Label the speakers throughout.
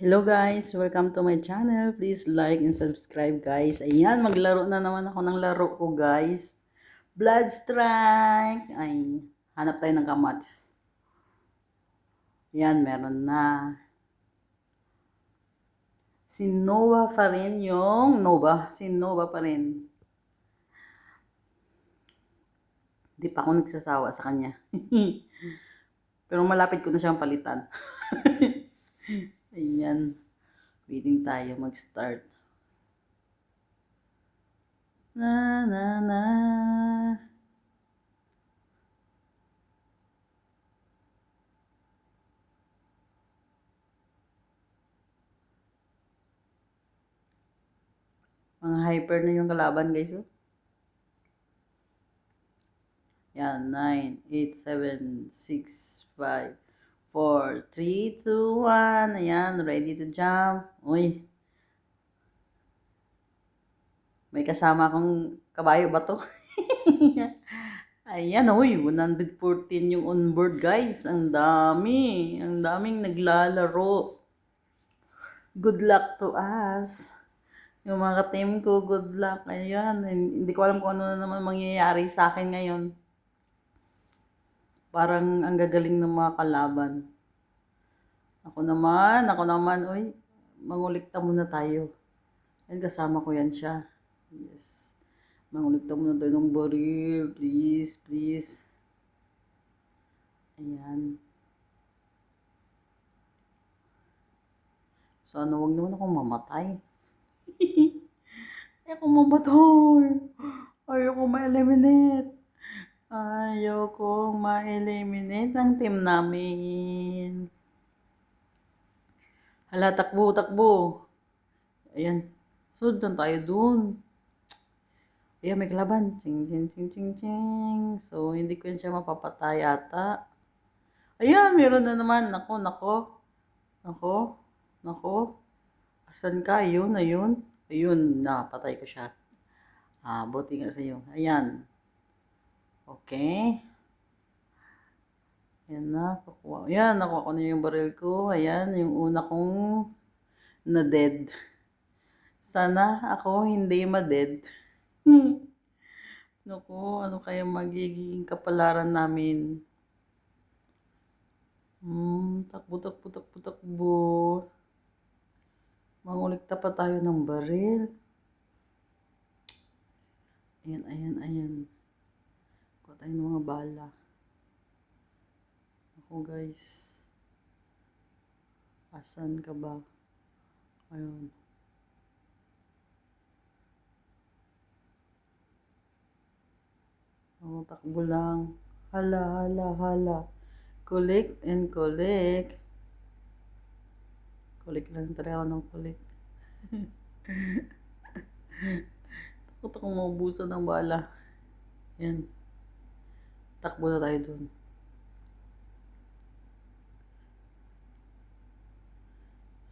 Speaker 1: Hello guys, welcome to my channel. Please like and subscribe guys. Ayan, maglaro na naman ako ng laro ko guys. Blood Strike. Ay, hanap tayo ng kamats. Ayan, meron na. Si Nova pa rin yung Nova. Si Nova pa rin. Hindi pa ako nagsasawa sa kanya. Pero malapit ko na siyang palitan. Ayan. Waiting tayo mag-start. Na na na. Mga hyper na yung kalaban guys. Oh. Yan, 9, 8, 7, 6, 5, 4, 3, 2, 1. Ayan, ready to jump. Uy, may kasama akong kabayo ba to? Ayan, uy, 114 yung onboard guys. Ang dami. Ang daming naglalaro. Good luck to us. Yung mga team ko, good luck. Ayan, hindi ko alam kung ano na naman mangyayari sa akin ngayon. Parang ang gagaling ng mga kalaban. Ako naman, uy, mangulikta muna tayo. Yan, kasama ko yan siya. Yes. Mangulikta muna tayo ng baril, please, please. Ayan. Sana wag naman akong mamatay. Ayoko mamatay. Ayoko ma-eliminate. Ayoko ma-eliminate ang team namin. Hala, takbo, takbo. Ayan. Sundan tayo dun. Ayan, may kalaban. Ching, ching, ching, ching, ching. So, hindi ko yan siya mapapatay ata. Ayan, meron na naman. Nako, nako. Nako, nako. Asan ka? Ayun, ayun. Ayun, napatay ko siya. Buti nga sa'yo. Ayan. Okay. Ayan na. Kukuha. Ayan, nakuha ko na yung baril ko. Ayan, yung una kong na-dead. Sana ako hindi ma-dead. Naku, ano kaya magiging kapalaran namin? Takbo, takbo, takbo, takbo. Mangulikta pa tayo ng baril. Ayan, ayan, ayan. Kuha tayo ng mga bala. Ako guys. Asan ka ba? Ayun. Takbo lang. Hala, hala, hala. Collect and collect. Collect lang talaga ako ng collect. Takot akong maubusan ng bala. Yan. Takbo na tayo dun.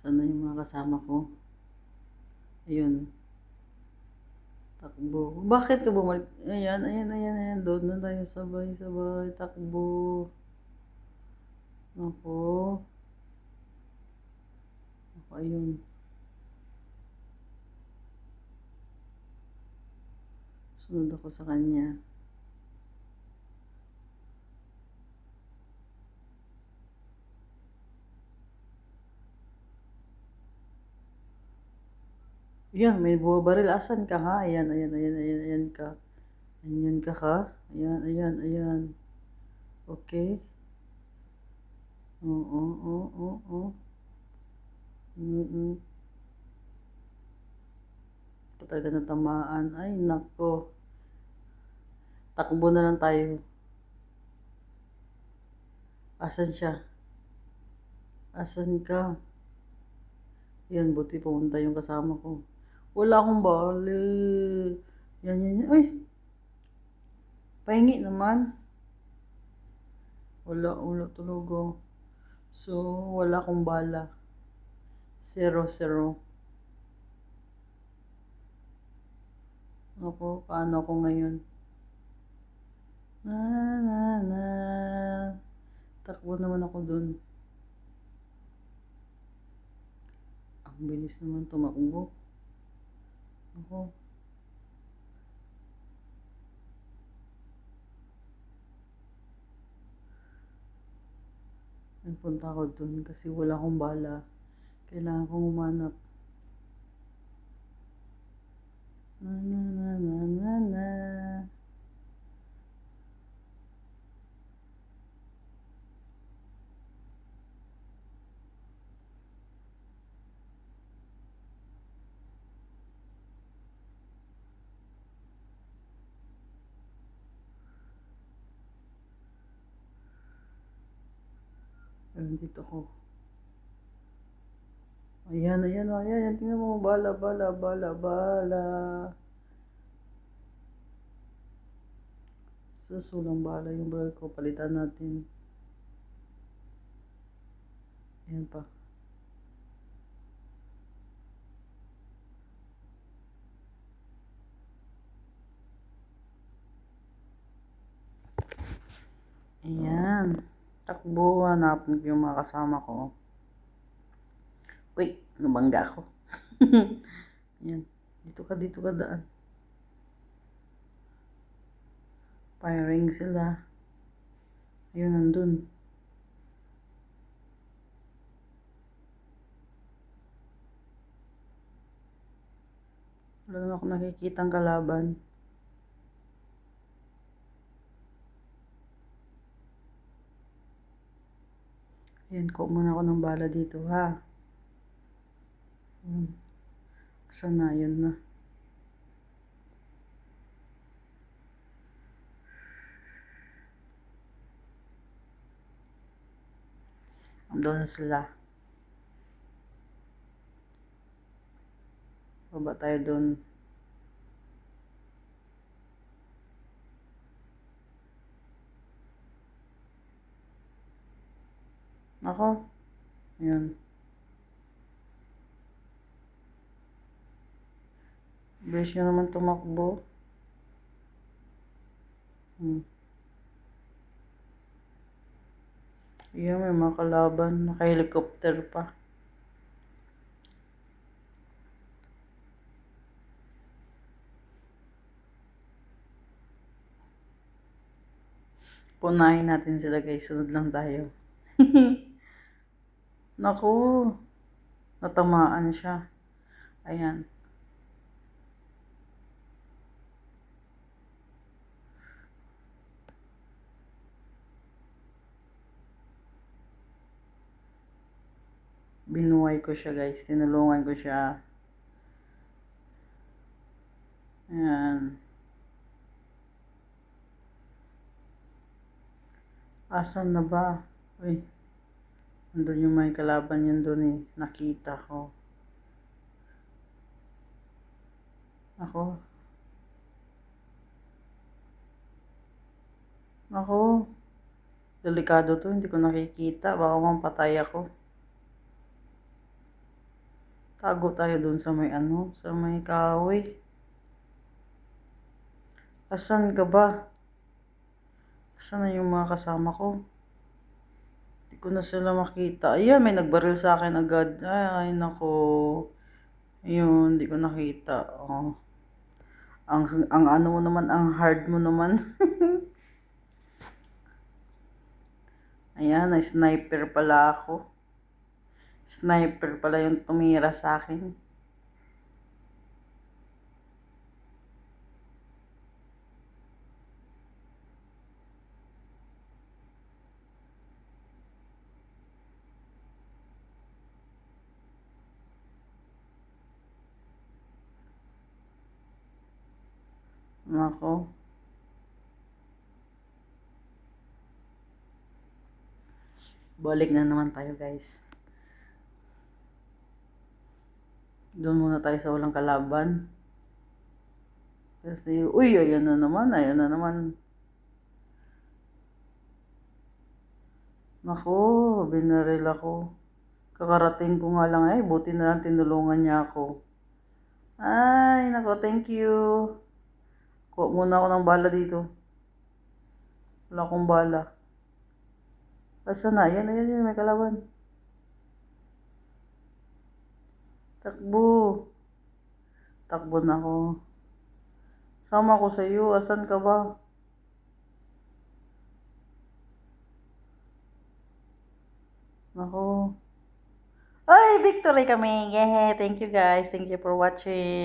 Speaker 1: Sana yung mga kasama ko? Ayun. Takbo. Bakit ka bumalik? Ayan, ayan, ayan, ayan. Doon na tayo sabay-sabay. Takbo. Ako. Ako, ayun. Sunod ako sa kanya. Ayan, may buwabaril. Asan ka ha? Ayan, ayan, ayan, ayan, ayan ka. Ayan ka ka. Ayan, ayan, ayan. Okay. Oo, oo, oo, oo. Patagal na tamaan. Ay, nako. Takbo na lang tayo. Asan siya? Asan ka? Yan, buti pumunta yung kasama ko. Wala akong bali. Yan, yan, yan. Ay! Pahingi naman. Wala, wala talaga. So, wala akong bala. 0, 0. Ako, paano ako ngayon? Na, na, na. Takbo naman ako dun. Ang bilis naman tumakbo. Ako. Nagpunta ako dun kasi wala akong bala. Kailangan kong umanap. Na na na na na na. Ayun, dito ko. Ayan, ayan, ayan. Tingnan mo, bala, bala, bala, bala. Susulang bala yung baril ko. Palitan natin. Ayan pa. Ayan. Takbo, hanapin ko yung mga kasama ko. Wait, nabangga ako. Ayan. Dito ka daan. Firing sila. Ayun, nandun. Wala na ako nakikitang kalaban. Ayan, kuha muna ako ng bala dito, ha. Saan na? Yun na. Andun sila. Baba tayo dun. Ako. Ayan. Bilis nyo naman tumakbo. Ayan, may mga kalaban. Naka-helicopter pa. Punahin natin sila guys. Sunod lang tayo. Naku. Natamaan siya. Ayan. Binuhay ko siya guys. Tinulungan ko siya. Ayan. Asan na ba? Uy. Andun yung may kalaban yun dun eh. Nakita ko. Ako. Delikado to. Hindi ko nakikita. Baka mampatay ako. Tago tayo dun sa may sa may kahoy. Asan ka ba? Asan na yung mga kasama ko? Hindi ko na sila makita. Ayan, may nagbaril sa akin agad. Ay, nako. Ayun, hindi ko nakita. Oh. Ang ano mo naman, ang hard mo naman. Ayan, sniper pala ako. Sniper pala yung tumira sa akin. Nako. Balik na naman tayo guys. Doon muna tayo sa walang kalaban. Kasi, uy, ayan na naman. Nako, binaril ako. Kakarating ko nga lang buti na lang tinulungan niya ako. Ay, nako, thank you. Kuha muna ako ng bala dito. Wala akong bala. Asa na? Yan, may kalaban. Takbo. Takbo na ako. Sama ko sa iyo. Asan ka ba? Ako. Ay, victory kami. Yeah, thank you guys. Thank you for watching.